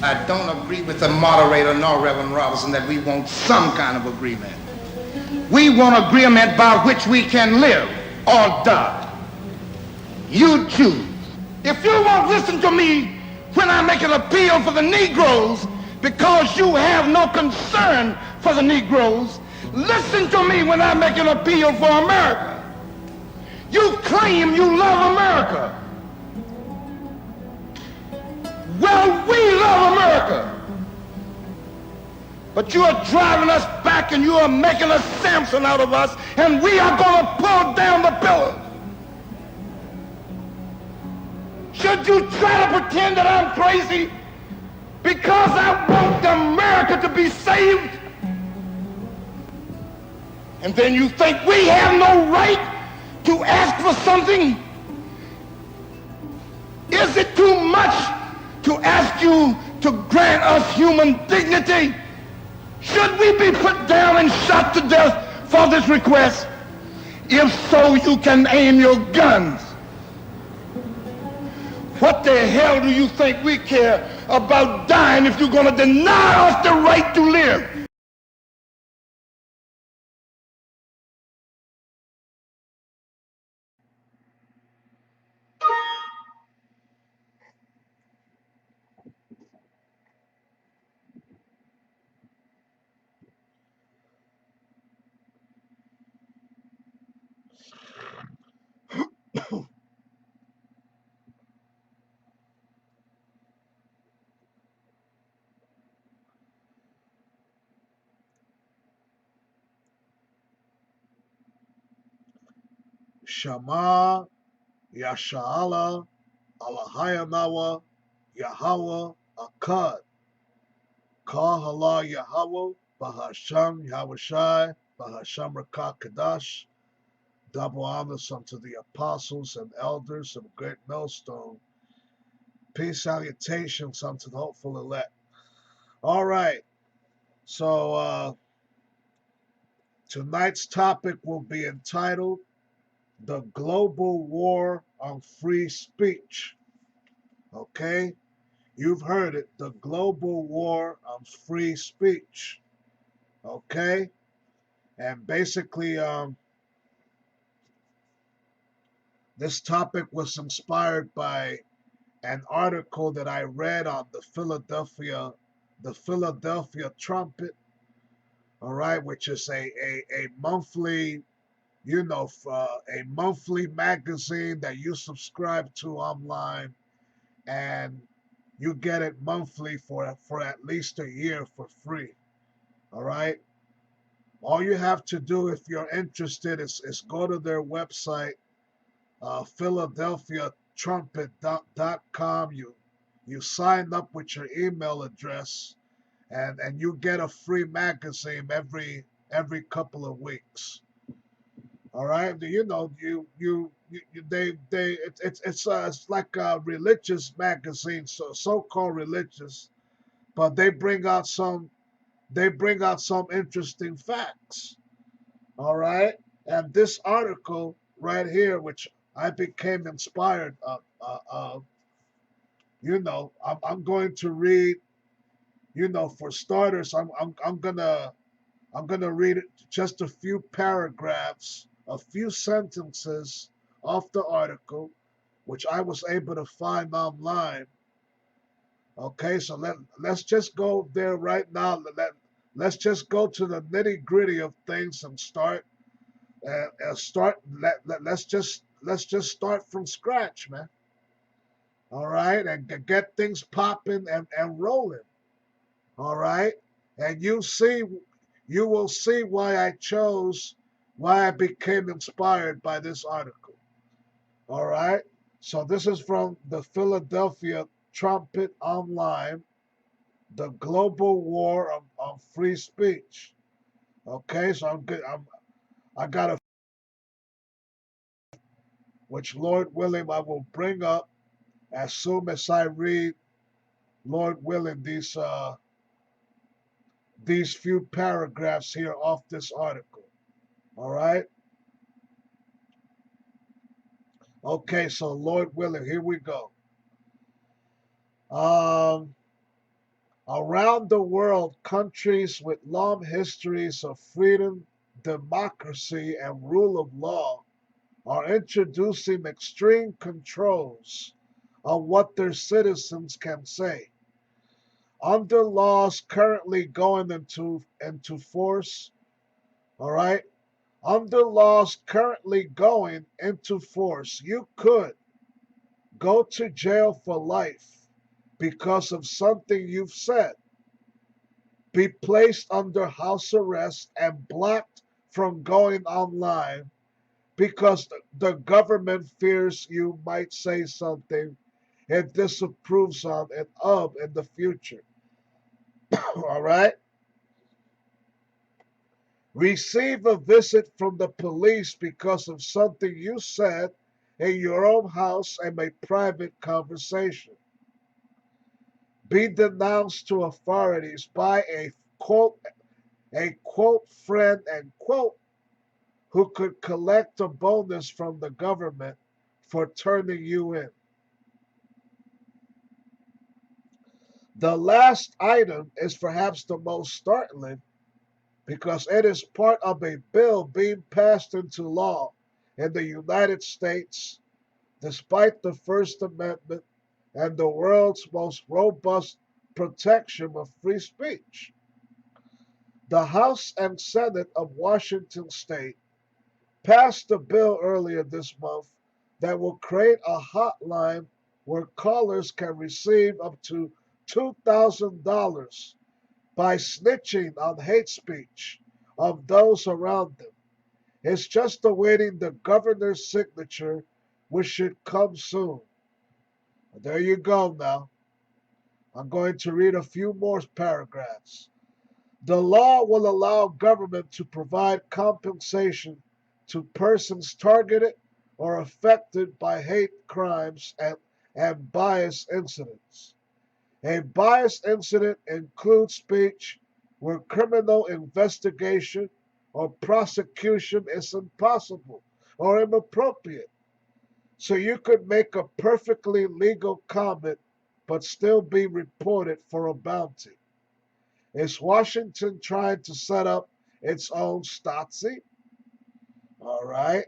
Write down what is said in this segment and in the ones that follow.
I don't agree with the moderator nor Reverend Robertson that we want some kind of agreement. We want agreement by which we can live or die. You choose. If you won't listen to me when I make an appeal for the Negroes because you have no concern for the Negroes, listen to me when I make an appeal for America. You claim you love America. Well, we love America. But you are driving us back and you are making a Samson out of us, and we are going to pull down the pillars. Should you try to pretend that I'm crazy because I want America to be saved? And then you think we have no right to ask for something? Is it too much to ask you to grant us human dignity? Should we be put down and shot to death for this request? If so, you can aim your guns. What the hell do you think we care about dying if you're going to deny us the right to live? Shema Yasha'Allah Alahayanawa Yahweh Akkad Kahala Yahweh Bahasham Yahushai Bahasham Rakah Kadash. Double honors unto the apostles and elders of Great Millstone. Peace salutations unto the hopeful elect. All right. So tonight's topic will be entitled The Global War on Free Speech. Okay? You've heard it, the global war on free speech. Okay? And basically, this topic was inspired by an article that I read on the Philadelphia Trumpet, all right, which is a monthly, a monthly magazine that you subscribe to online, and you get it monthly for at least a year for free. All right. All you have to do if you're interested is go to their website, philadelphiatrumpet.com. You sign up with your email address, and you get a free magazine every couple of weeks. All right, it's like a religious magazine, so-called religious, but they bring out some interesting facts. All right, and this article right here, which I became inspired of, I'm going to read. For starters, I'm gonna read just a few paragraphs, a few sentences off the article, which I was able to find online. Okay, so let's just go there right now. Let's just go to the nitty gritty of things and start. Let's just start from scratch, man. All right, and get things popping and rolling. All right, and you will see why I became inspired by this article. All right, so this is from the Philadelphia Trumpet Online, the global war on free speech. Okay, so I'm good. I got a which Lord willing I will bring up as soon as I read, Lord willing, these few paragraphs here off this article. All right. Okay, so Lord willing, here we go. Um, Around the world, countries with long histories of freedom, democracy, and rule of law are introducing extreme controls on what their citizens can say. Under laws currently going into force, all right? Under laws currently going into force, you could go to jail for life because of something you've said, be placed under house arrest and blocked from going online because the government fears you might say something it disapproves of in the future. All right? Receive a visit from the police because of something you said in your own house and a private conversation. Be denounced to authorities by a quote friend and quote who could collect a bonus from the government for turning you in. The last item is perhaps the most startling because it is part of a bill being passed into law in the United States despite the First Amendment and the world's most robust protection of free speech. The House and Senate of Washington State passed a bill earlier this month that will create a hotline where callers can receive up to $2,000 by snitching on hate speech of those around them. It's just awaiting the governor's signature, which should come soon. There you go now. I'm going to read a few more paragraphs. The law will allow government to provide compensation to persons targeted or affected by hate crimes and bias incidents. A bias incident includes speech where criminal investigation or prosecution is impossible or inappropriate. So you could make a perfectly legal comment but still be reported for a bounty. Is Washington trying to set up its own Stasi? All right.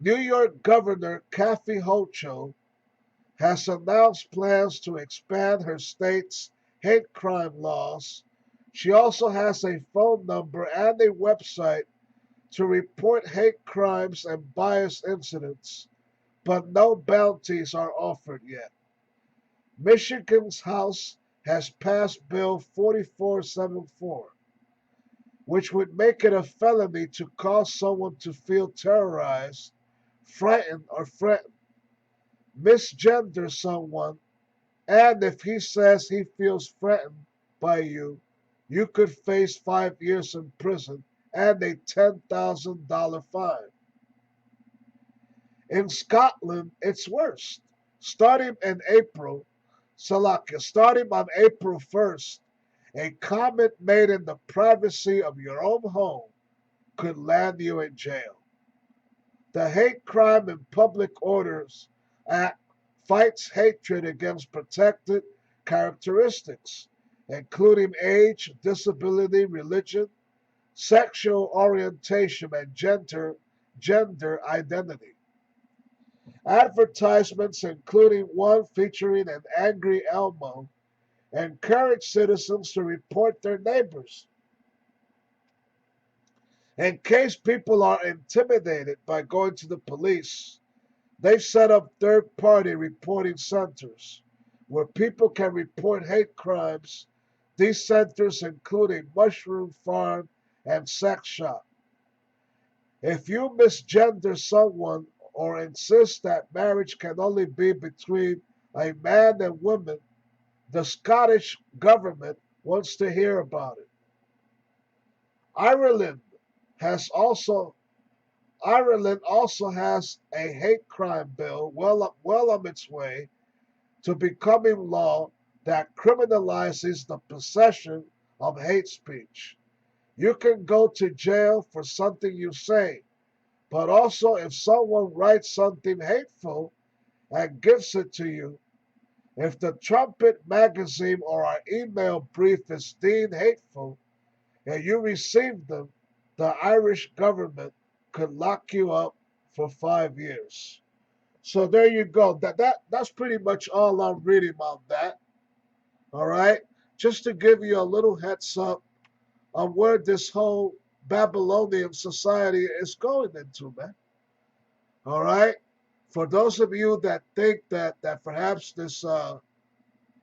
New York Governor Kathy Hochul has announced plans to expand her state's hate crime laws. She also has a phone number and a website to report hate crimes and bias incidents, but no bounties are offered yet. Michigan's House has passed Bill 4474, which would make it a felony to cause someone to feel terrorized, frightened, or threatened, misgender someone, and if he says he feels threatened by you, you could face 5 years in prison and a $10,000 fine. In Scotland, it's worse. Starting in April, starting on April 1st, a comment made in the privacy of your own home could land you in jail. The Hate Crime and Public Orders Act fights hatred against protected characteristics, including age, disability, religion, sexual orientation, and gender identity. Advertisements, including one featuring an angry Elmo, encourage citizens to report their neighbors. In case people are intimidated by going to the police, they've set up third-party reporting centers where people can report hate crimes. These centers include a mushroom farm and sex shop. If you misgender someone or insist that marriage can only be between a man and woman, the Scottish government wants to hear about it. Ireland has also Ireland also has a hate crime bill well on its way to becoming law that criminalizes the possession of hate speech. You can go to jail for something you say, but also if someone writes something hateful and gives it to you, If the Trumpet magazine or our email brief is deemed hateful and you receive them, the Irish government could lock you up for 5 years. So there you go. That's pretty much all I'm reading on that. All right, just to give you a little heads up on where this whole Babylonian society is going into, man. All right, for those of you that think that perhaps this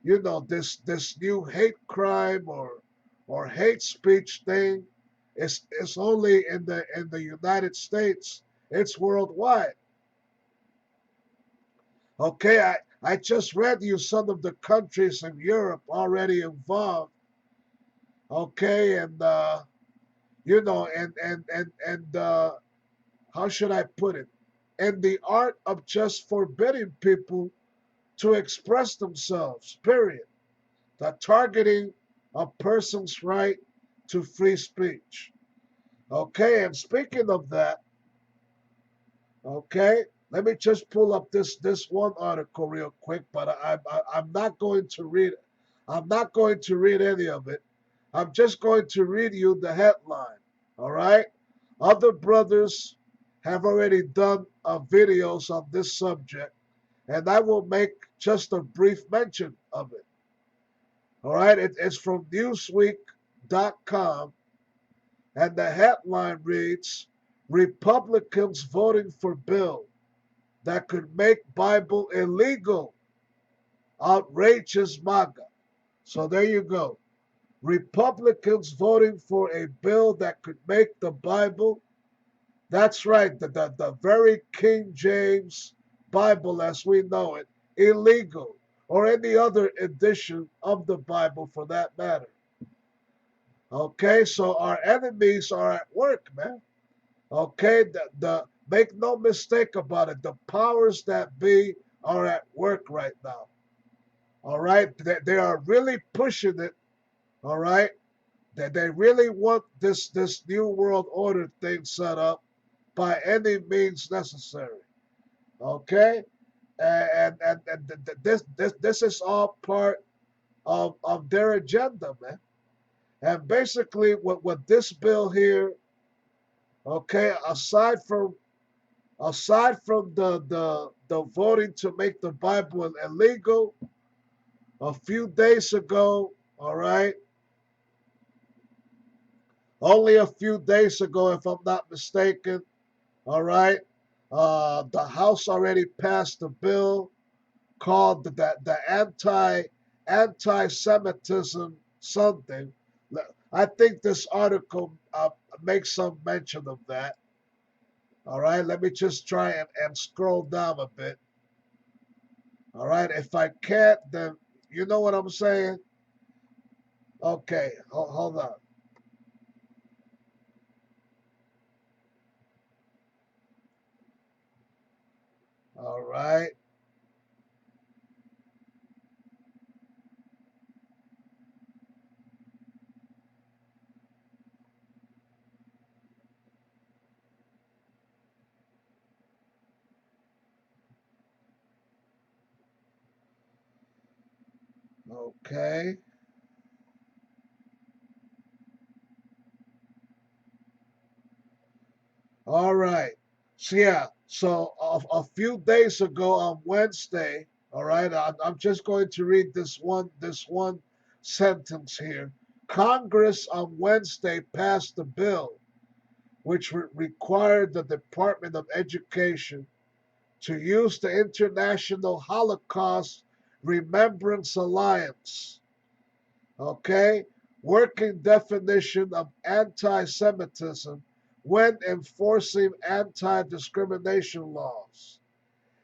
this new hate crime or hate speech thing is only in the United States, it's worldwide. Okay, I just read you some of the countries in Europe already involved. Okay, and how should I put it? And the art of just forbidding people to express themselves. Period. The targeting a person's right to free speech. Okay, and speaking of that, okay, let me just pull up this one article real quick, but I'm not going to read it. I'm not going to read any of it. I'm just going to read you the headline. All right. Other brothers have already done videos on this subject, and I will make just a brief mention of it. All right. It's from Newsweek.com, and the headline reads Republicans voting for bill that could make Bible illegal. Outrageous MAGA. So there you go. Republicans voting for a bill that could make the Bible, that's right, the very King James Bible as we know it, illegal, or any other edition of the Bible for that matter. Okay, so our enemies are at work, man. Okay, the make no mistake about it, the powers that be are at work right now. All right, they are really pushing it. All right, that they really want this new world order thing set up by any means necessary. Okay, and this is all part of their agenda, man. And basically, what this bill here, okay, aside from the voting to make the Bible illegal, a few days ago, all right, only a few days ago, if I'm not mistaken, all right, the House already passed a bill called the anti-Semitism something. I think this article makes some mention of that. All right, let me just try and scroll down a bit. All right, if I can't, then you know what I'm saying? Okay, hold on. All right. Okay. All right. So yeah. So a few days ago on Wednesday, all right. I'm just going to read this one sentence here. Congress on Wednesday passed a bill which required the Department of Education to use the International Holocaust Remembrance Alliance, okay, working definition of anti Semitism when enforcing anti discrimination laws.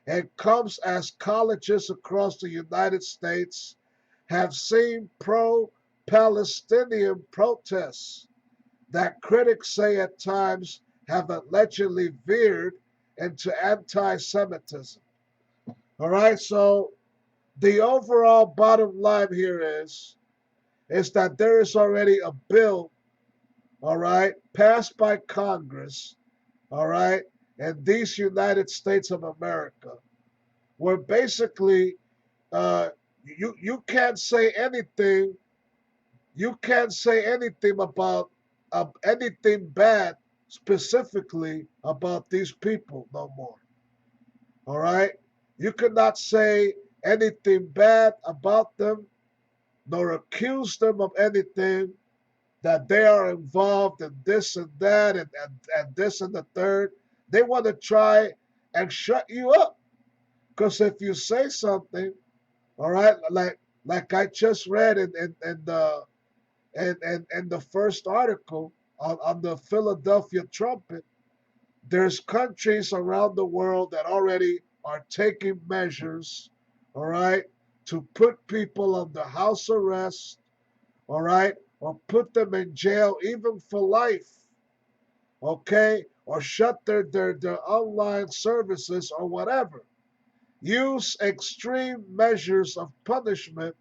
It comes as colleges across the United States have seen pro Palestinian protests that critics say at times have allegedly veered into anti Semitism. All right, so the overall bottom line here is that there is already a bill, all right, passed by Congress, all right, in these United States of America, where basically uh, You can't say anything. You can't say anything about anything bad specifically about these people no more. All right? You cannot say anything bad about them nor accuse them of anything that they are involved in this and that and this and the third. They want to try and shut you up. Because if you say something, all right, like I just read in the first article on the Philadelphia Trumpet, there's countries around the world that already are taking measures, all right, to put people under house arrest, all right, or put them in jail even for life, okay, or shut their online services or whatever. Use extreme measures of punishment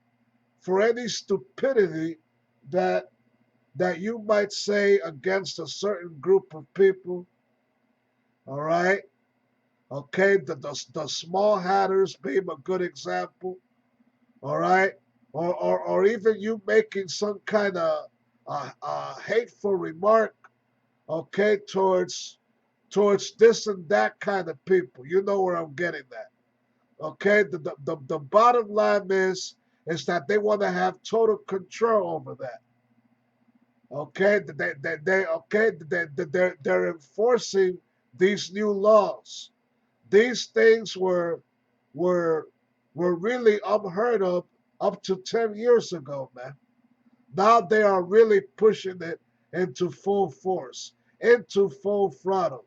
for any stupidity that that you might say against a certain group of people, all right? Okay, the small hatters being a good example, all right? Or even you making some kind of hateful remark, okay, towards this and that kind of people. You know where I'm getting at. Okay, the bottom line is that they want to have total control over that. Okay, they're enforcing these new laws. These things were were really unheard of up to 10 years ago, man. Now they are really pushing it into full force, into full throttle.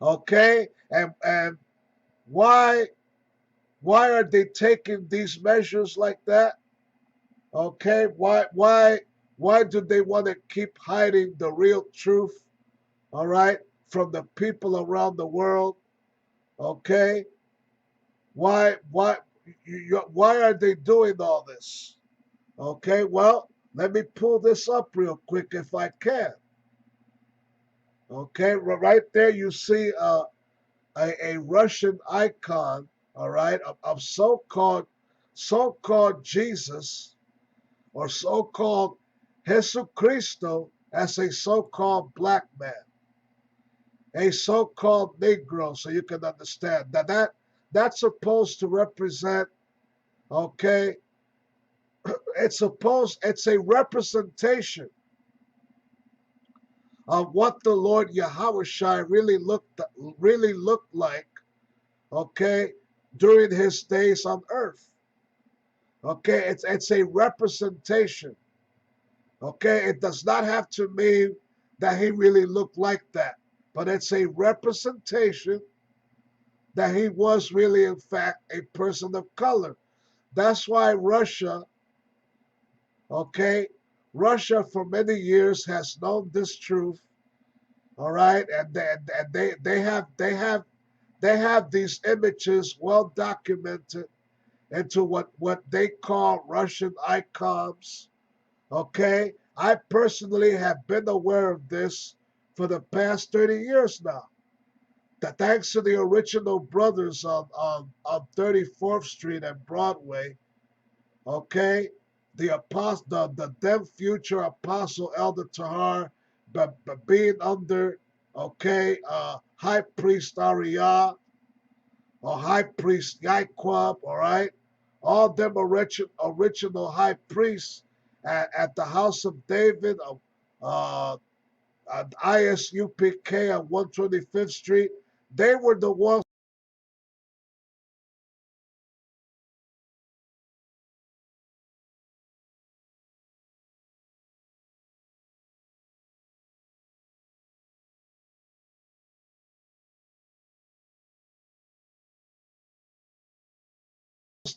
Okay, and why why are they taking these measures like that? Okay, why do they want to keep hiding the real truth? All right, from the people around the world. Okay, why are they doing all this? Okay, well, let me pull this up real quick if I can. Okay, right there you see a Russian icon, all right, of so-called Jesus or so-called Jesucristo as a so-called black man, a so-called Negro, so you can understand that's supposed to represent, okay, it's a representation of what the Lord Yahushua really looked like, okay, during his days on earth. Okay, it's a representation. Okay, it does not have to mean that he really looked like that, but it's a representation that he was really, in fact, a person of color. That's why Russia, okay, Russia for many years has known this truth, all right, and they have these images well documented into what they call Russian icons. Okay, I personally have been aware of this for the past 30 years now. That thanks to the original brothers on 34th Street and Broadway, okay, the then future apostle Elder Tahar, but being under, okay, High Priest Ariah or High Priest Yaquab, all right, all them original high priests at the House of David, uh, at ISUPK on 125th Street. They were the ones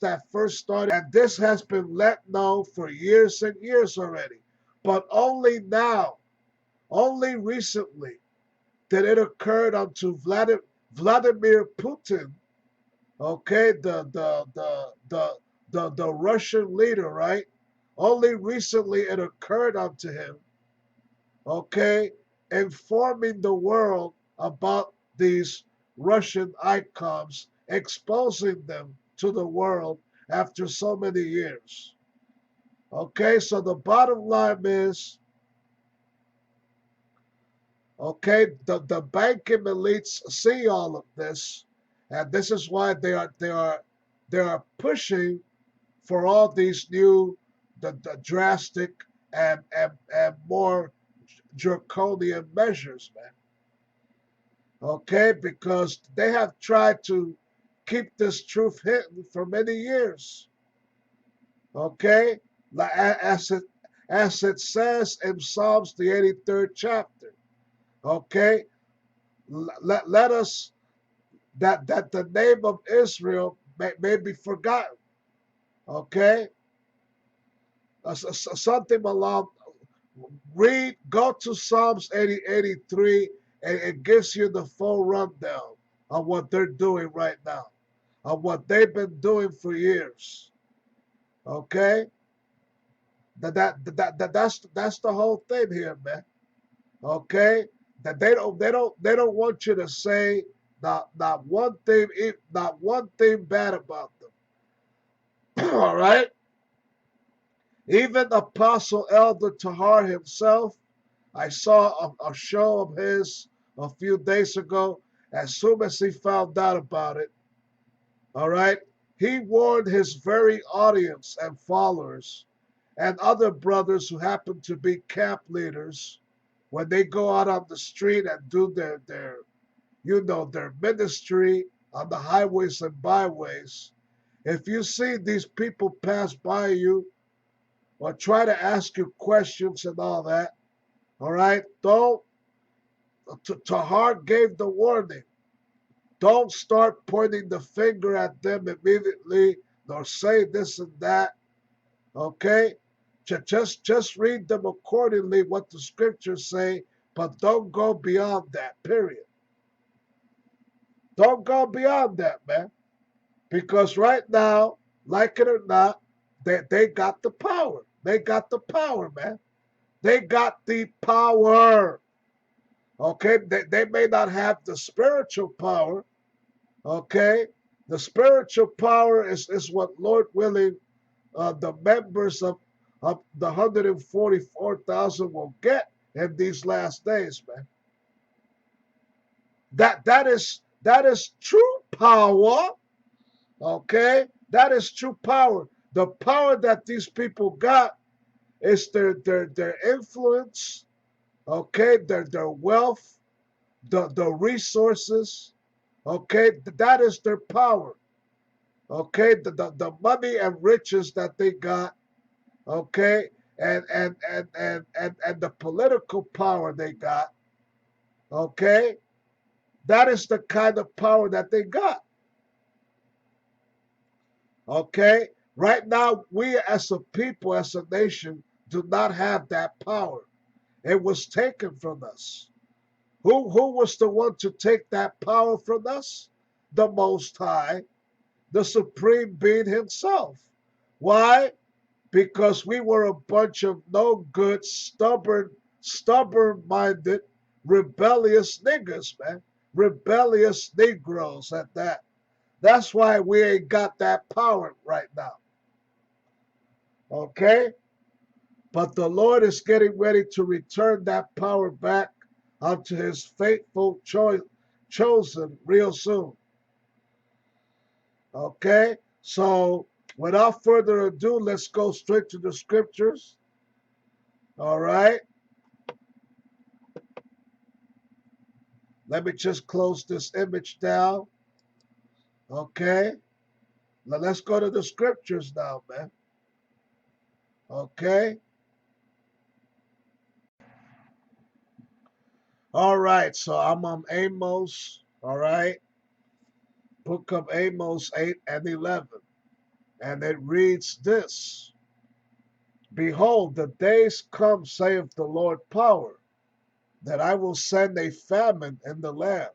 that first started, and this has been let known for years and years already. But only now, only recently, that it occurred unto Vladimir Putin, okay, the Russian leader, right? Only recently it occurred unto him, okay, informing the world about these Russian icons, exposing them, to the world after so many years. Okay, so the bottom line is, okay, the banking elites see all of this, and this is why they are pushing for all these new the drastic and more draconian measures, man. Okay, because they have tried to keep this truth hidden for many years. Okay, as it says in Psalms the 83rd chapter. Okay, let us that the name of Israel may be forgotten. Okay, something along. Go to Psalms 83, and it gives you the full rundown of what they're doing right now, of what they've been doing for years. Okay, that's the whole thing here, man. Okay, that they don't want you to say not one thing bad about them. All right, even Apostle Elder Tahar himself, I saw a show of his a few days ago. As soon as he found out about it, all right, he warned his very audience and followers and other brothers who happen to be camp leaders when they go out on the street and do their ministry on the highways and byways. If you see these people pass by you or try to ask you questions and all that, all right, don't. Tahar gave the warning. Don't start pointing the finger at them immediately, nor say this and that. Okay, just read them accordingly what the scriptures say, but don't go beyond that. Period. Don't go beyond that, man. Because right now, like it or not, they got the power. They got the power, man. They got the power. Okay, they may not have the spiritual power. Okay, the spiritual power is what, Lord willing, the members of the 144,000 will get in these last days, man. That is true power. Okay, that is true power. The power that these people got is their influence. Okay, their wealth, the resources. Okay, that is their power. Okay, the money and riches that they got. Okay, and the political power they got. Okay, that is the kind of power that they got. Okay, right now we as a people, as a nation, do not have that power. It was taken from us. Who was the one to take that power from us? The Most High, the Supreme Being Himself. Why? Because we were a bunch of no good, stubborn-minded, rebellious niggas, man. Rebellious Negroes at that. That's why we ain't got that power right now. Okay? But the Lord is getting ready to return that power back unto His faithful chosen real soon. Okay? So, without further ado, let's go straight to the scriptures. All right? Let me just close this image down. Okay? Now let's go to the scriptures now, man. Okay? All right, so I'm on Amos, all right? Book of Amos 8 and 11. And it reads this: Behold, the days come, saith the Lord power, that I will send a famine in the land,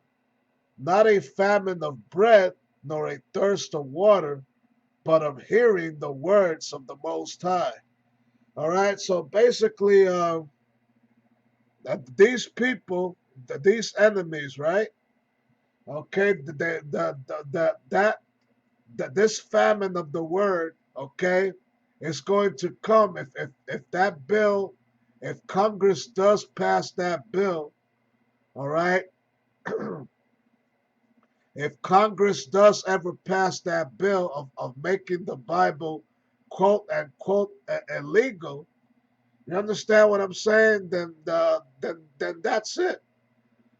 not a famine of bread, nor a thirst of water, but of hearing the words of the Most High. All right, so basically, these people, these enemies, right? Okay, that this famine of the word, okay, is going to come if that bill, if Congress does pass that bill, all right, if Congress does ever pass that bill of making the Bible quote unquote illegal, you understand what I'm saying? Then that's it.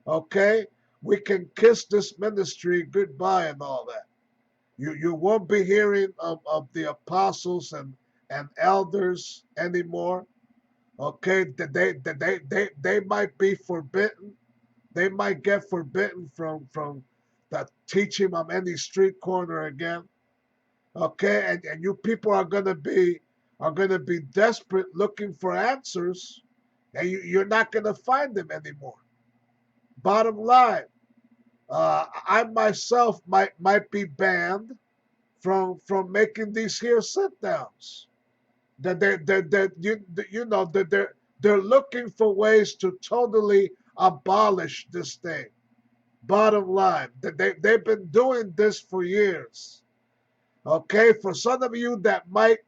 Okay, we can kiss this ministry goodbye and all that. You won't be hearing of the apostles and elders anymore. Okay, they might be forbidden. They might get forbidden from the teaching on any street corner again. Okay, and you people are gonna be desperate looking for answers, and you're not gonna find them anymore. Bottom line, I myself might be banned from making these here sit downs. That you know that they're looking for ways to totally abolish this thing. Bottom line, that they've been doing this for years. Okay, for some of you that might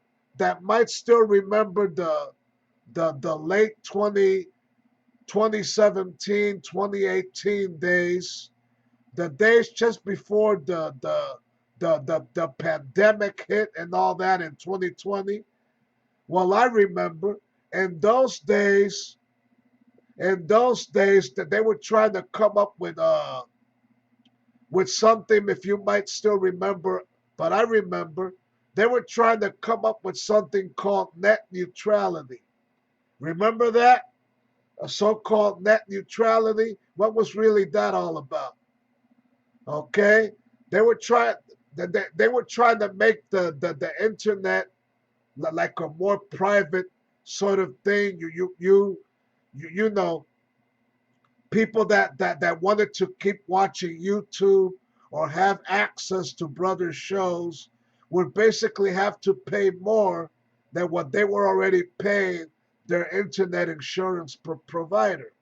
still remember the late 2017 2018 days, the days just before the pandemic hit and all that in 2020. Well, I remember in those days, that they were trying to come up with something, if you might still remember, but I remember they were trying to come up with something called net neutrality. Remember that? A so-called net neutrality? What was really that all about? Okay? They were trying they were trying to make the internet like a more private sort of thing. You know, people that wanted to keep watching YouTube or have access to brothers' shows would basically have to pay more than what they were already paying their internet insurance provider.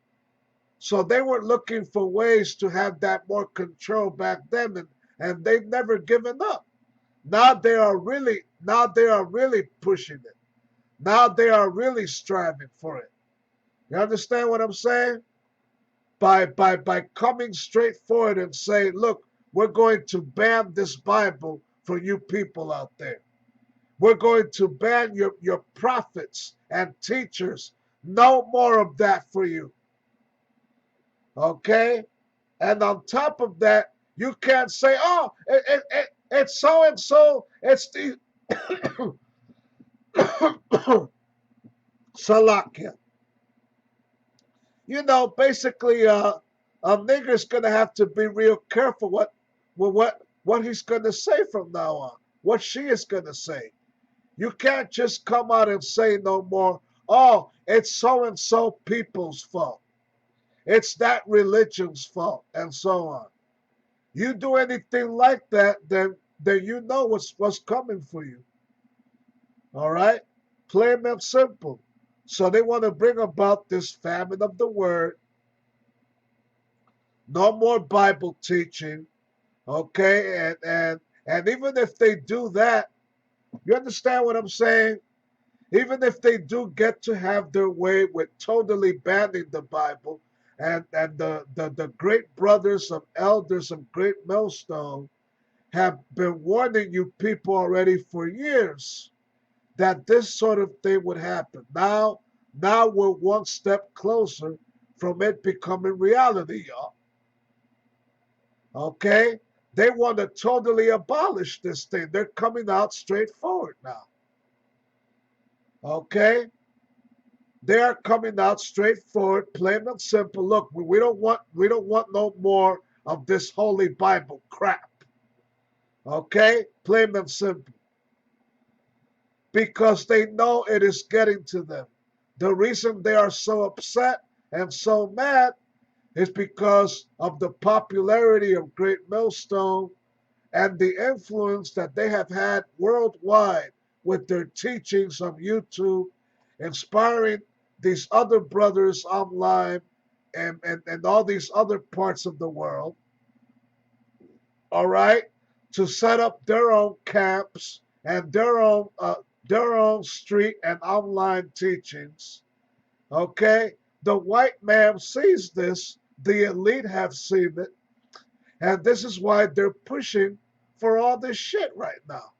So they were looking for ways to have that more control back then, and they've never given up. Now they are really pushing it. Now they are really striving for it. You understand what I'm saying? By coming straight forward and saying, look, we're going to ban this Bible for you people out there. We're going to ban your prophets and teachers. No more of that for you. Okay? And on top of that, you can't say, oh, it's so and so, it's the Salakia. Basically, a nigger's gonna have to be real careful what he's gonna say from now on. What she is gonna say. You can't just come out and say no more. Oh, it's so and so people's fault. It's that religion's fault, and so on. You do anything like that, then you know what's coming for you. All right, plain and simple. So they want to bring about this famine of the word. No more Bible teaching, okay? And even if they do that, you understand what I'm saying? Even if they do get to have their way with totally banning the Bible, and the great brothers of elders of Great Millstone have been warning you people already for years that this sort of thing would happen. Now we're one step closer from it becoming reality, y'all. Okay? They want to totally abolish this thing. They're coming out straightforward now. Okay? They are coming out straightforward, plain and simple. Look, we don't want no more of this Holy Bible crap. Okay? Plain and simple. Because they know it is getting to them. The reason they are so upset and so mad is because of the popularity of Great Millstone and the influence that they have had worldwide with their teachings on YouTube, inspiring these other brothers online and all these other parts of the world. All right? to set up their own camps and their own street and online teachings. Okay, the white man sees this. The elite have seen it, and this is why they're pushing for all this shit right now.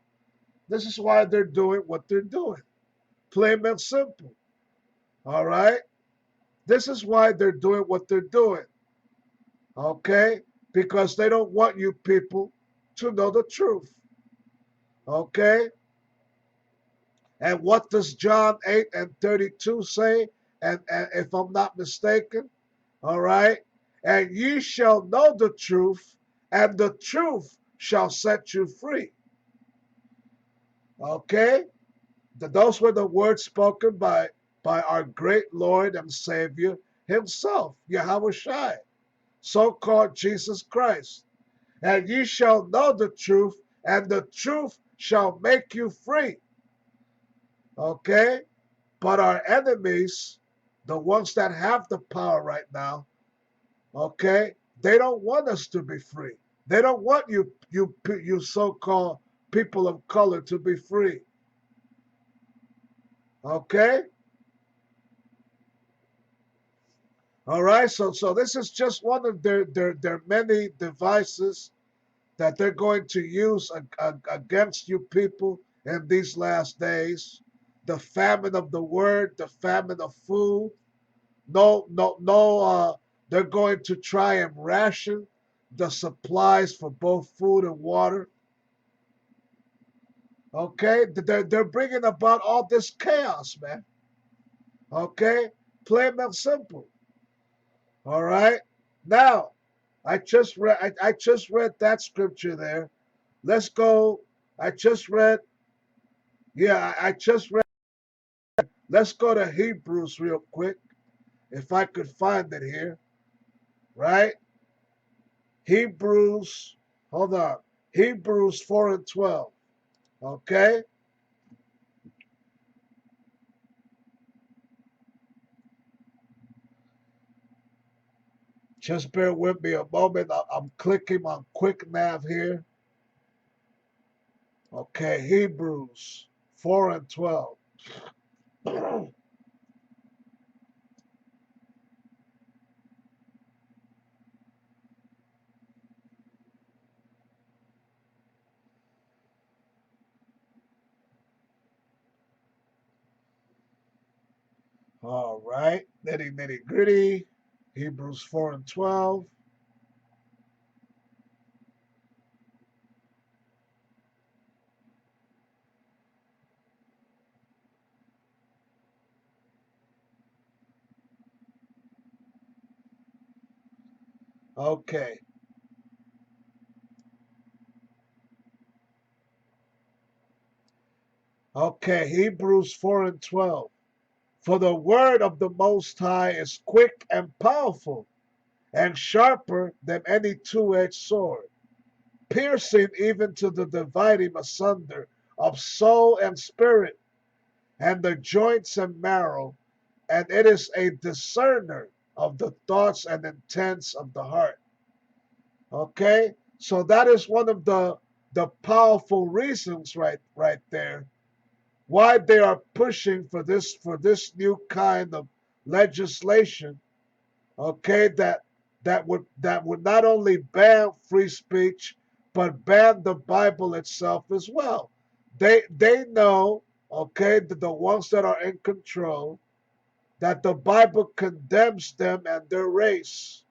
This is why they're doing what they're doing. Plain and simple. All right? This is why they're doing what they're doing. Okay? Because they don't want you people to know the truth. Okay? And what does John 8 and 32 say? And if I'm not mistaken, all right? And ye shall know the truth, and the truth shall set you free. Okay? Those were the words spoken by our great Lord and Savior himself, Yahweh Shai, so-called Jesus Christ. And ye shall know the truth, and the truth shall make you free. Okay? But our enemies, the ones that have the power right now, okay, they don't want us to be free. They don't want you so-called people of color to be free. Okay? All right, so this is just one of their many devices that they're going to use against you people in these last days. The famine of the word, the famine of food. No. They're going to try and ration the supplies for both food and water. Okay, they're bringing about all this chaos, man. Okay, plain and simple. All right. Now, I just read that scripture there. Let's go. I just read. Yeah, I just read. Let's go to Hebrews real quick, if I could find it here. Right? Hebrews. Hold on. Hebrews 4 and 12. Okay. Just bear with me a moment. I'm clicking on quick nav here. Okay, Hebrews 4 and 12. All right, nitty gritty. Hebrews 4 and 12. Okay. Okay, Hebrews 4 and 12. For the word of the Most High is quick and powerful, and sharper than any two-edged sword, piercing even to the dividing asunder of soul and spirit, and the joints and marrow, and it is a discerner of the thoughts and intents of the heart. Okay, so that is one of the powerful reasons right there why they are pushing for this new kind of legislation. Okay, that would not only ban free speech but ban the Bible itself as well. They know, okay, that the ones that are in control, that the Bible condemns them and their race,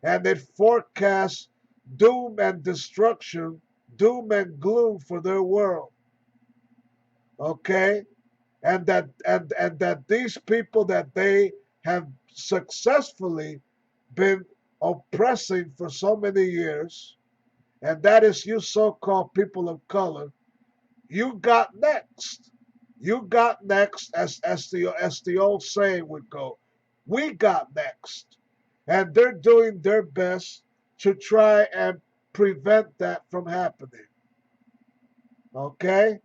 and it forecasts doom and destruction, doom and gloom for their world. Okay, and that these people that they have successfully been oppressing for so many years, and that is you so-called people of color, you got next. You got next, as the old saying would go. We got next. And they're doing their best to try and prevent that from happening. Okay?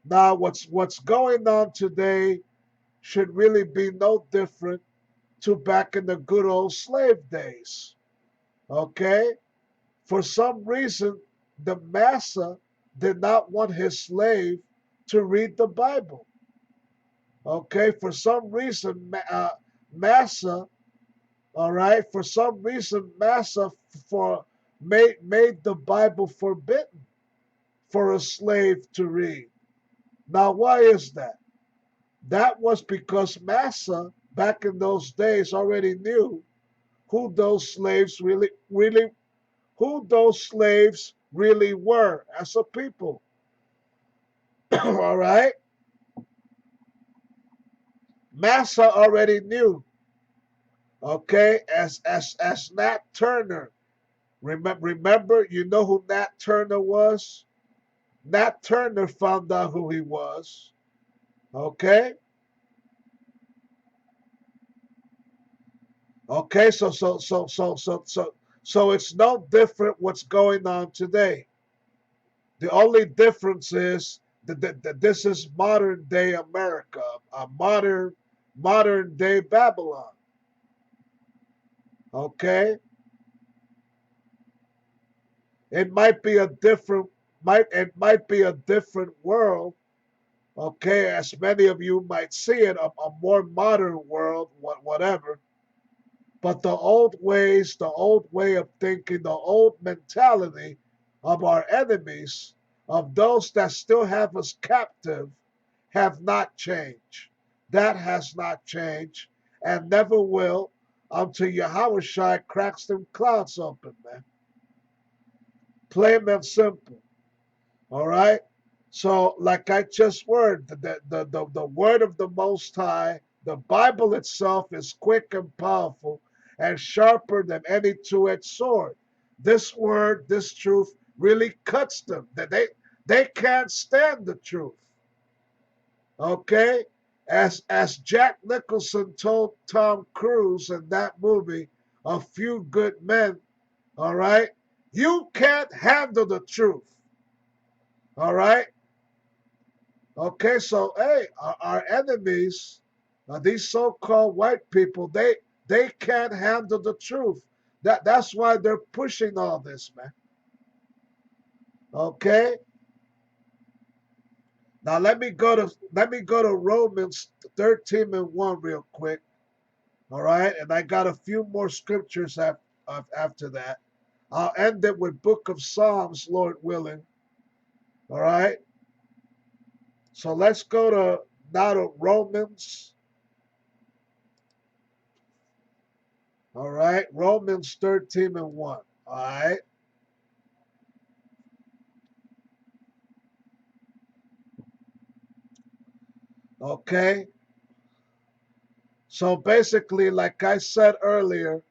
Now what's going on today should really be no different to back in the good old slave days. Okay? For some reason, the massa did not want his slave to read the Bible. Okay, for some reason, Massa, all right, for some reason, Massa for made the Bible forbidden for a slave to read. Now, why is that? That was because Massa, back in those days, already knew who those slaves who those slaves really were as a people. All right, Massa already knew. Okay, as Nat Turner. Remember, you know who Nat Turner was? Nat Turner found out who he was. Okay, okay, so it's no different what's going on today. The only difference is that this is modern day America, a modern day Babylon. Okay, it might be a different it might be a different world. Okay, as many of you might see it, a more modern world, whatever. But the old ways, the old way of thinking, the old mentality of our enemies, of those that still have us captive, have not changed. That has not changed and never will until Yahushua cracks them clouds open, man. Plain and simple. All right? So, like I just word, the word of the Most High, the Bible itself is quick and powerful and sharper than any two-edged sword. This word, this truth, really cuts them. That they can't stand the truth. Okay? As Jack Nicholson told Tom Cruise in that movie, A Few Good Men, all right? You can't handle the truth. All right? Okay, so hey, our enemies, these so-called white people, they can't handle the truth. That's why they're pushing all this, man. Okay. Now let me go to Romans 13:1 real quick. All right, and I got a few more scriptures after that. I'll end it with Book of Psalms, Lord willing. All right. So let's go to Romans. All right, Romans 13:1. All right. Okay. So basically, like I said earlier,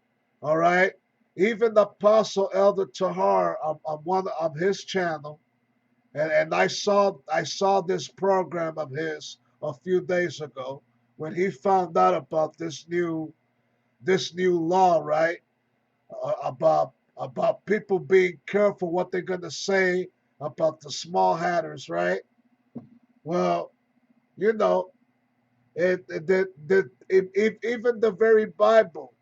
all right, even the Apostle Elder Tahar on one of his channel, and I saw this program of his a few days ago when he found out about this new law, right? About people being careful what they're gonna say about the small hatters, right? Well, you know, even the very Bible,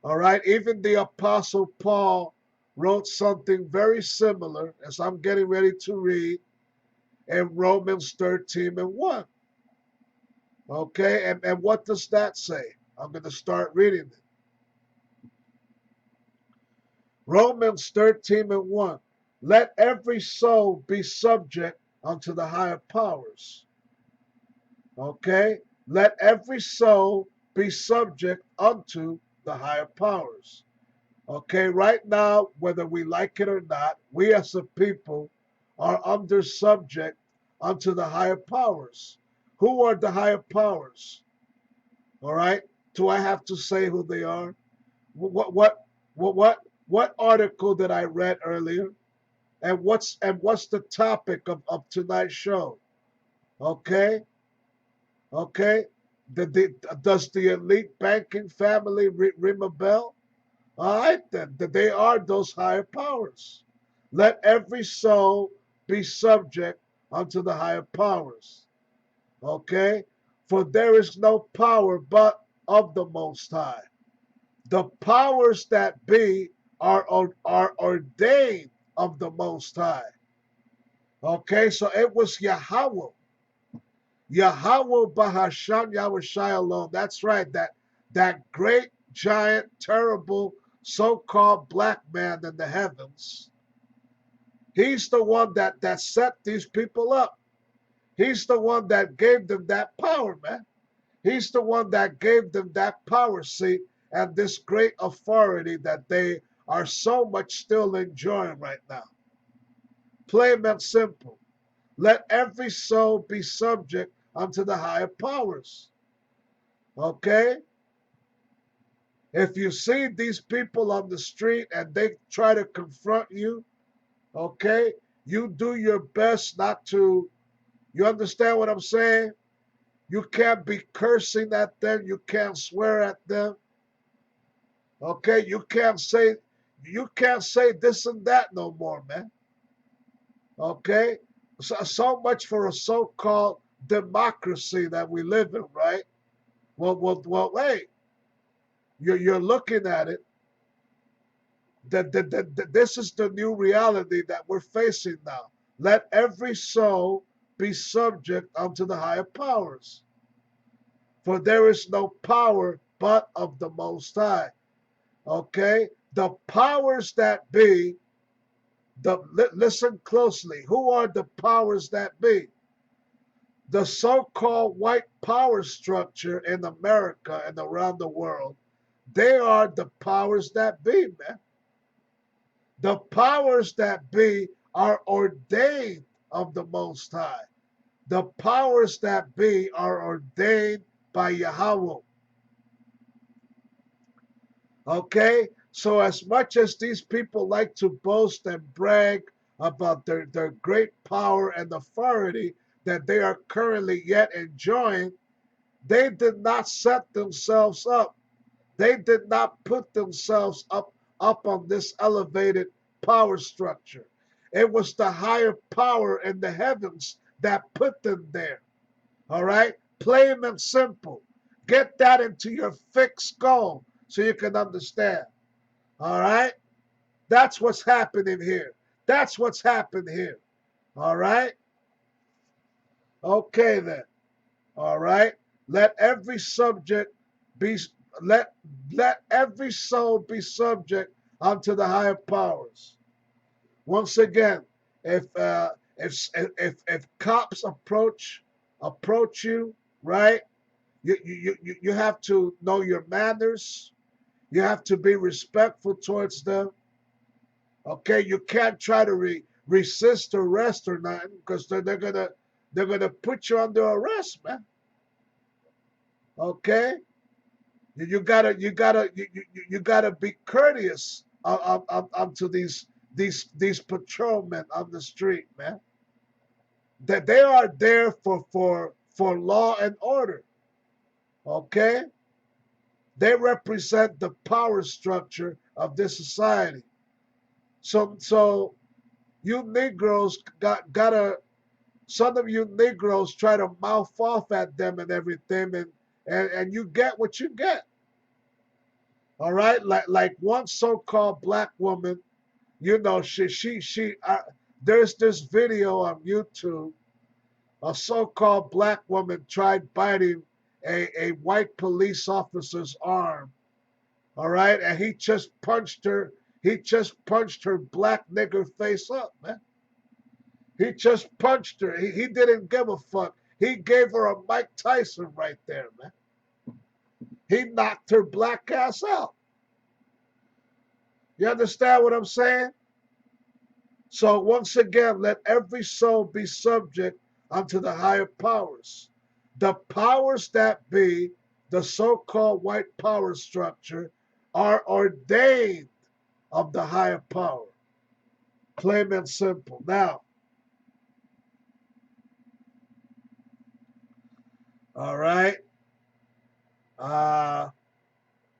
all right, even the Apostle Paul wrote something very similar, as I'm getting ready to read in Romans 13:1. Okay, and what does that say? I'm going to start reading it. Romans 13:1. Let every soul be subject unto the higher powers. Okay, let every soul be subject unto the higher powers. Okay, right now, whether we like it or not, we as a people are under subject unto the higher powers. Who are the higher powers? All right. Do I have to say who they are? What article that I read earlier? And what's the topic of tonight's show? Okay, okay. Does the elite banking family ring a bell? All right, then, that they are those higher powers. Let every soul be subject unto the higher powers. Okay? For there is no power but of the Most High. The powers that be are ordained of the Most High. Okay, so it was Yahweh. Yahweh Bahashan Yahushai alone. That's right. That great, giant, terrible, so-called black man in the heavens. He's the one that set these people up. He's the one that gave them that power, man. He's the one that gave them that power seat and this great authority that they are so much still enjoying right now. Plain and simple. Let every soul be subject unto the higher powers. Okay? If you see these people on the street and they try to confront you, okay, you do your best not to, you understand what I'm saying? You can't be cursing at them. You can't swear at them. Okay, you can't say this and that no more, man. Okay, so much for a so-called democracy that we live in, right? Well, hey, you're looking at it. That this is the new reality that we're facing now. Let every soul be subject unto the higher powers, for there is no power but of the Most High. Okay, the powers that be. Listen closely. Who are the powers that be? The so-called white power structure in America and around the world. They are the powers that be, man. The powers that be are ordained of the Most High. The powers that be are ordained by Yahweh. Okay? So as much as these people like to boast and brag about their great power and authority that they are currently yet enjoying, they did not set themselves up. They did not put themselves up on this elevated power structure. It was the higher power in the heavens that put them there. All right? Plain and simple. Get that into your thick skull so you can understand. All right? That's what's happening here. That's what's happened here. All right? Okay then. All right? Let every subject be let every soul be subject unto the higher powers. Once again, if cops approach you, right? You have to know your manners. You have to be respectful towards them. Okay, you can't try to resist arrest or nothing because they're gonna put you under arrest, man. Okay, you gotta be courteous to these patrolmen on the street, man. That they are there for law and order. Okay, they represent the power structure of this society. So you Negroes gotta some of you Negroes try to mouth off at them and everything, and you get what you get. All right, like one so-called black woman, you know, there's this video on YouTube. A so-called black woman tried biting a white police officer's arm. All right, and he just punched her. He just punched her black nigger face up, man. He just punched her. He didn't give a fuck. He gave her a Mike Tyson right there, man. He knocked her black ass out. You understand what I'm saying? So once again, let every soul be subject unto the higher powers. The powers that be, the so-called white power structure, are ordained of the higher power. Plain and simple. Now, all right.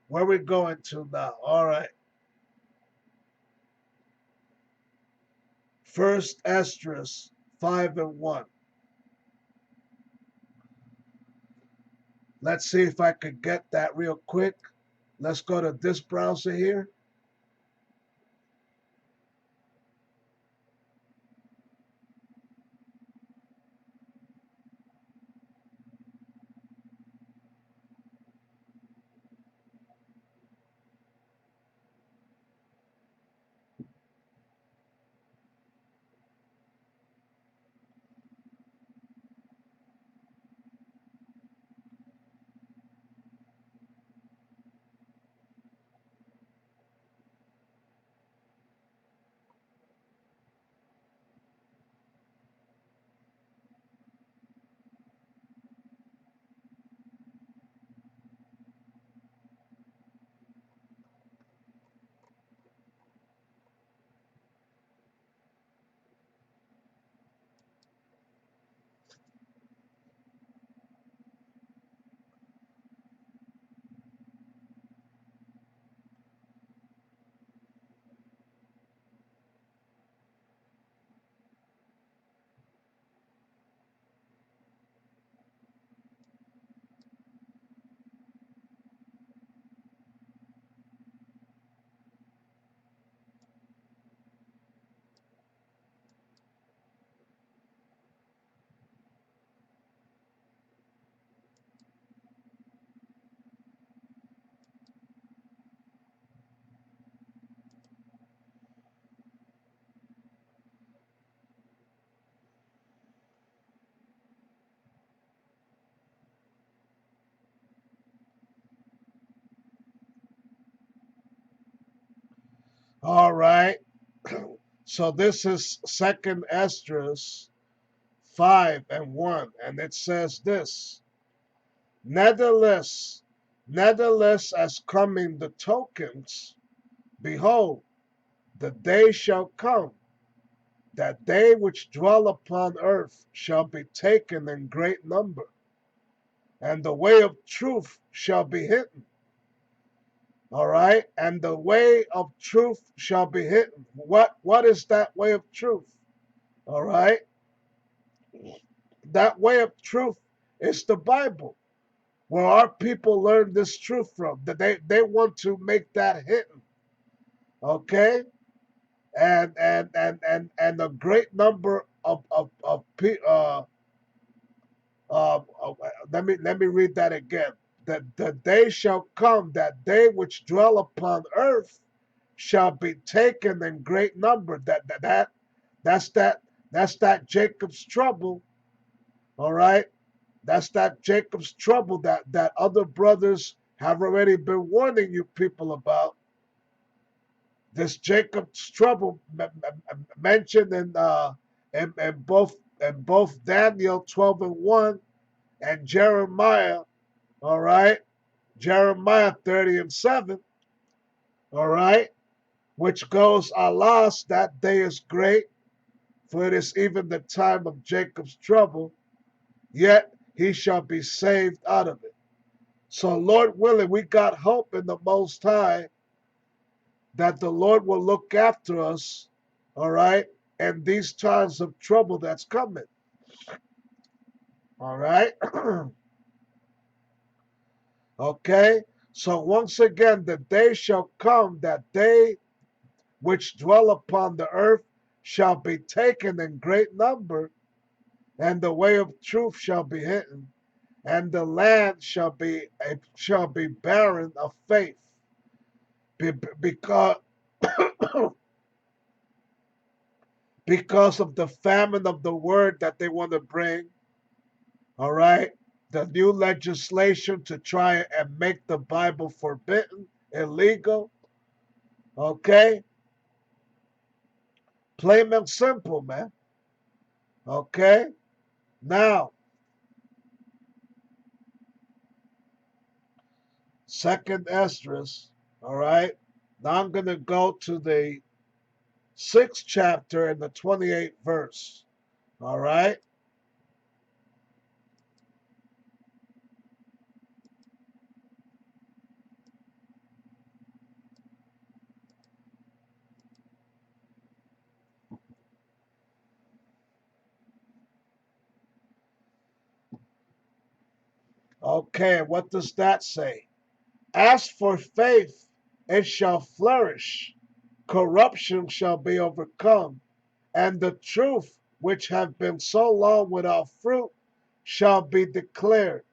Where we going to now? All right. First Esdras 5:1. Let's see if I could get that real quick. Let's go to this browser here. right. So this is Second Esdras 5:1, and it says this: Nevertheless, as coming the tokens, behold, the day shall come that they which dwell upon earth shall be taken in great number, and the way of truth shall be hidden. All right, and the way of truth shall be hidden. What is that way of truth? All right, that way of truth is the Bible, where our people learn this truth from. That they want to make that hidden. Okay, and a great number of let me read that again. That the day shall come that they which dwell upon earth shall be taken in great number. That's that that's that Jacob's trouble. All right, that's that Jacob's trouble that other brothers have already been warning you people about. This Jacob's trouble mentioned in both Daniel 12:1 and Jeremiah. All right, Jeremiah 30:7. All right, which goes, alas, that day is great, for it is even the time of Jacob's trouble, yet he shall be saved out of it. So, Lord willing, we got hope in the Most High that the Lord will look after us, all right, in these times of trouble that's coming. All right. Okay. So once again, the day shall come that they which dwell upon the earth shall be taken in great number, and the way of truth shall be hidden, and the land shall be barren of faith, because because of the famine of the word that they want to bring. All right, the new legislation to try and make the Bible forbidden, illegal. Okay, plain and simple, man. Okay, now Second Esdras. All right, now I'm gonna go to the 6th chapter and the 28th verse. All right. Okay, what does that say? As for faith, it shall flourish, corruption shall be overcome, and the truth, which have been so long without fruit, shall be declared.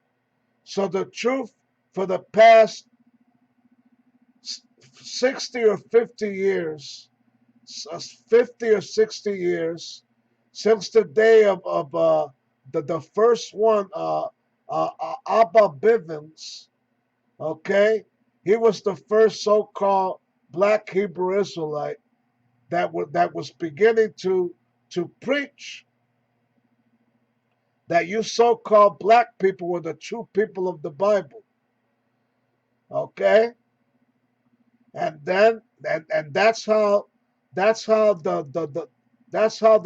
So the truth for the past 60 or 50 years, 50 or 60 years, since the day of the first one, Abba Bivens, okay? He was the first so-called black Hebrew Israelite that was beginning to preach that you so-called black people were the true people of the Bible. Okay? And then and that's how the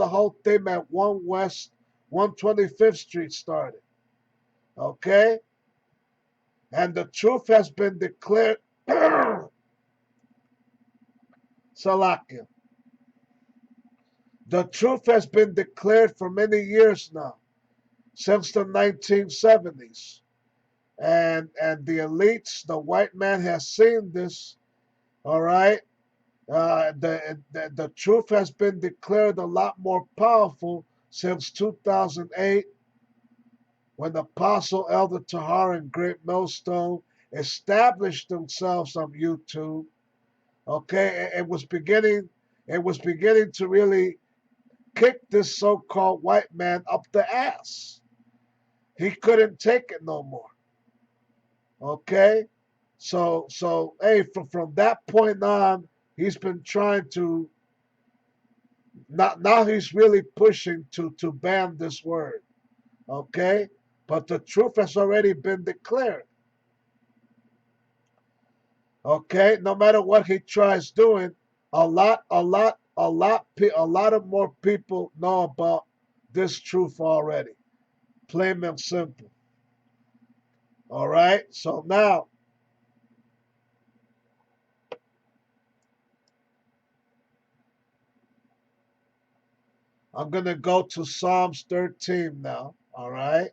whole thing at 1 West 125th Street started. Okay? And the truth has been declared. Salakia. The truth has been declared for many years now, since the 1970s. And the elites, the white man has seen this, all right? The truth has been declared a lot more powerful since 2008, when Apostle Elder Tahar and Great Millstone established themselves on YouTube. Okay, it was beginning to really kick this so-called white man up the ass. He couldn't take it no more. Okay, so hey, from that point on, He's been trying to, now he's really pushing to ban this word. Okay? But the truth has already been declared. Okay? No matter what he tries doing, a lot of more people know about this truth already. Plain and simple. All right? So now I'm going to go to Psalms 13 now. All right?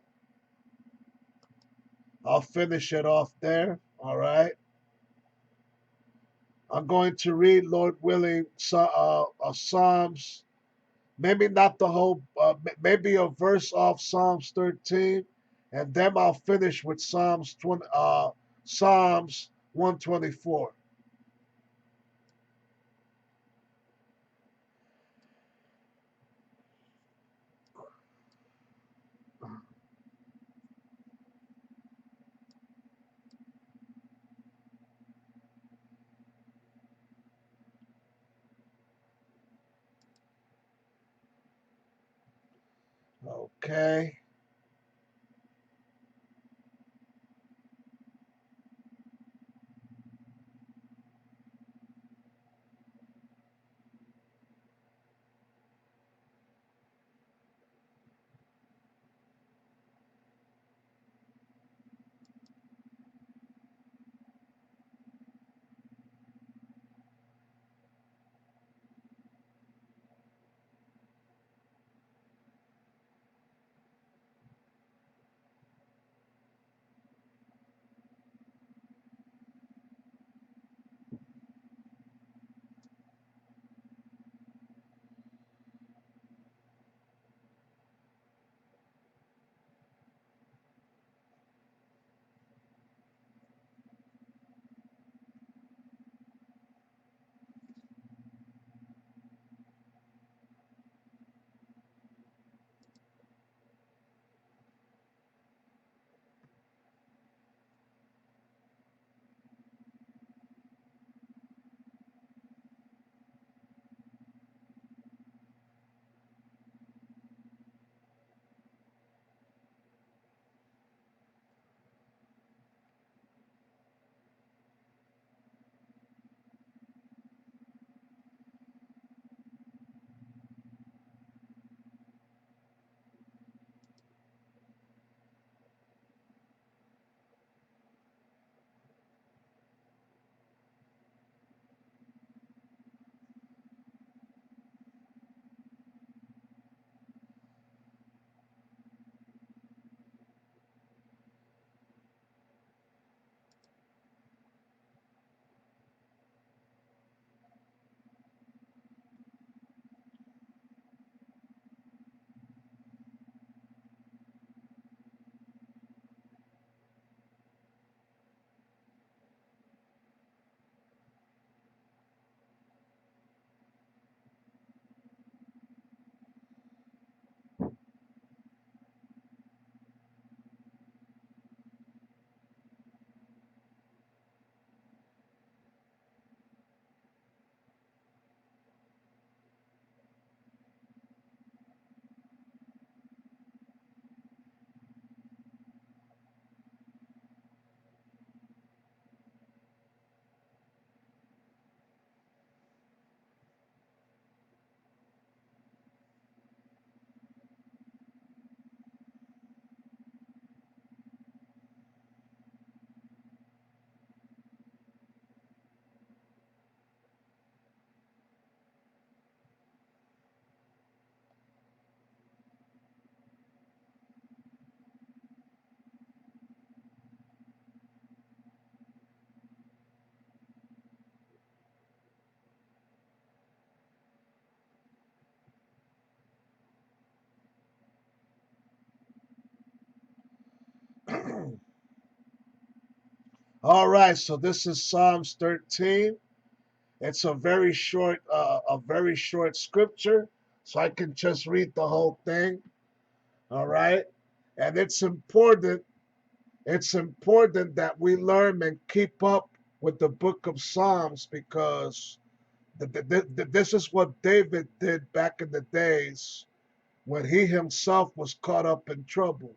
I'll finish it off there. All right? I'm going to read, Lord willing, Psalms, maybe not the whole, maybe a verse off Psalms 13, and then I'll finish with Psalms 124. Okay. All right, so this is Psalms 13. It's a very short scripture, so I can just read the whole thing. All right, and it's important. It's important that we learn and keep up with the book of Psalms because This is what David did back in the days when he himself was caught up in trouble.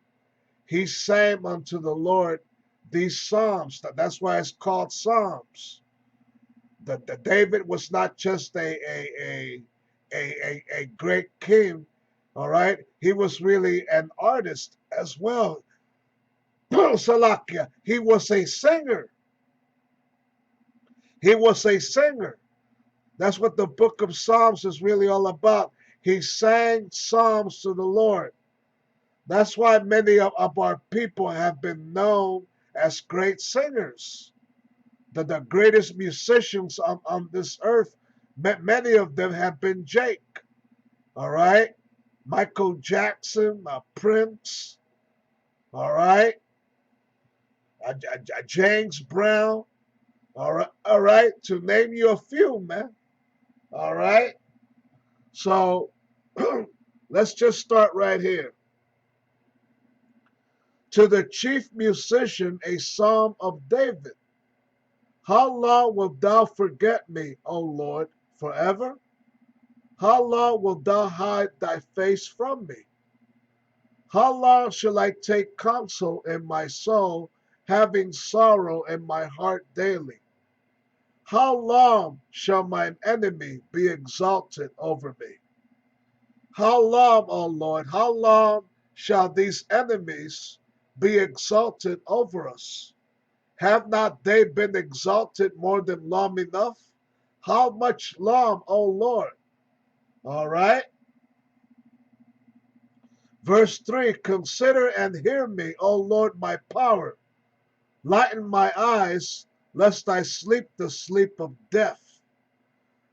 He sang unto the Lord these psalms. That's why it's called Psalms. The David was not just a great king, all right? He was really an artist as well. Salakia, he was a singer. He was a singer. That's what the book of Psalms is really all about. He sang psalms to the Lord. That's why many of our people have been known as great singers. The greatest musicians on this earth, many of them have been Jake. All right? Michael Jackson, Prince, all right? James Brown, all right? To name you a few, man. All right? So let's just start right here. To the chief musician, a psalm of David. How long wilt thou forget me, O Lord, forever? How long wilt thou hide thy face from me? How long shall I take counsel in my soul, having sorrow in my heart daily? How long shall mine enemy be exalted over me? How long, O Lord, how long shall these enemies be exalted over us? Have not they been exalted more than long enough? How much long, O Lord? All right. Verse 3, consider and hear me, O Lord, my power. Lighten my eyes, lest I sleep the sleep of death.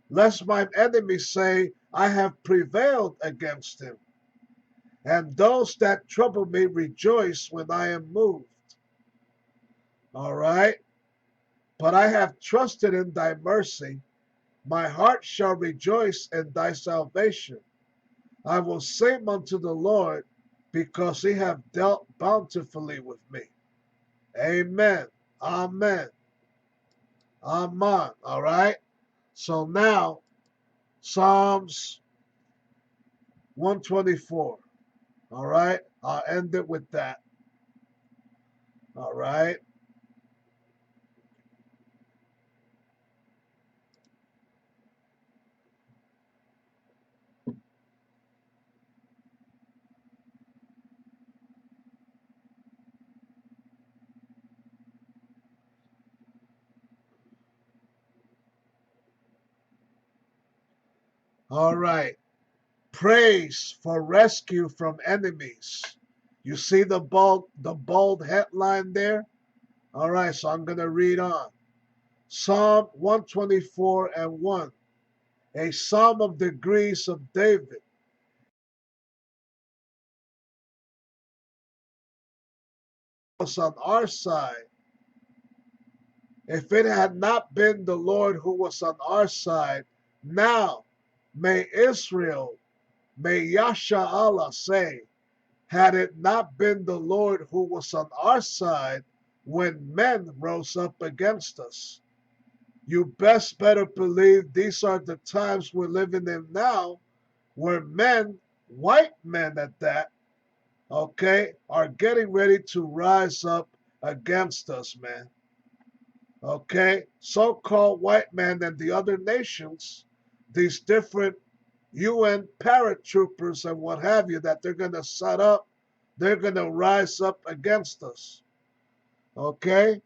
Lest mine enemies say, I have prevailed against him. And those that trouble me rejoice when I am moved. All right. But I have trusted in thy mercy. My heart shall rejoice in thy salvation. I will sing unto the Lord, because he hath dealt bountifully with me. Amen. Amen. Amen. All right. So now, Psalms 124. All right. I'll end it with that. All right. All right. Praise for rescue from enemies. You see the bold headline there? All right, so I'm going to read on. Psalm 124 and 1. A psalm of the griefs of David. Was on our side. If it had not been the Lord who was on our side, now may Israel, may Yasha Allah say, had it not been the Lord who was on our side when men rose up against us. You best better believe these are the times we're living in now, where men, white men at that, okay, are getting ready to rise up against us, man. Okay, so-called white men and the other nations, these different UN paratroopers and what have you that they're going to set up, they're going to rise up against us. Okay?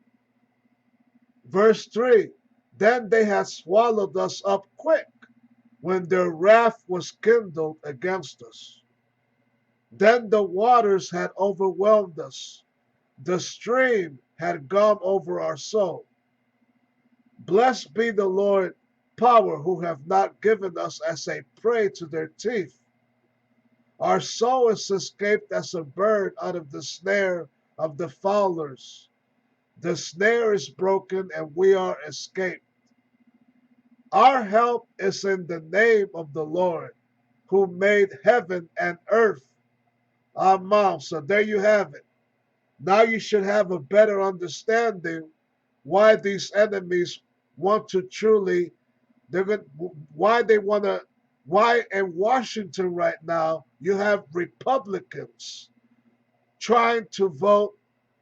Verse 3, then they had swallowed us up quick when their wrath was kindled against us. Then the waters had overwhelmed us. The stream had gone over our soul. Blessed be the Lord, power, who have not given us as a prey to their teeth. Our soul is escaped as a bird out of the snare of the fowlers. The snare is broken and we are escaped. Our help is in the name of the Lord, who made heaven and earth. Amen. So there you have it. Now you should have a better understanding why these enemies want to truly They're going why they want to why in Washington right now you have Republicans trying to vote,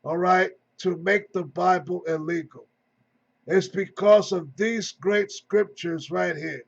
all right, to make the Bible illegal. It's because of these great scriptures right here.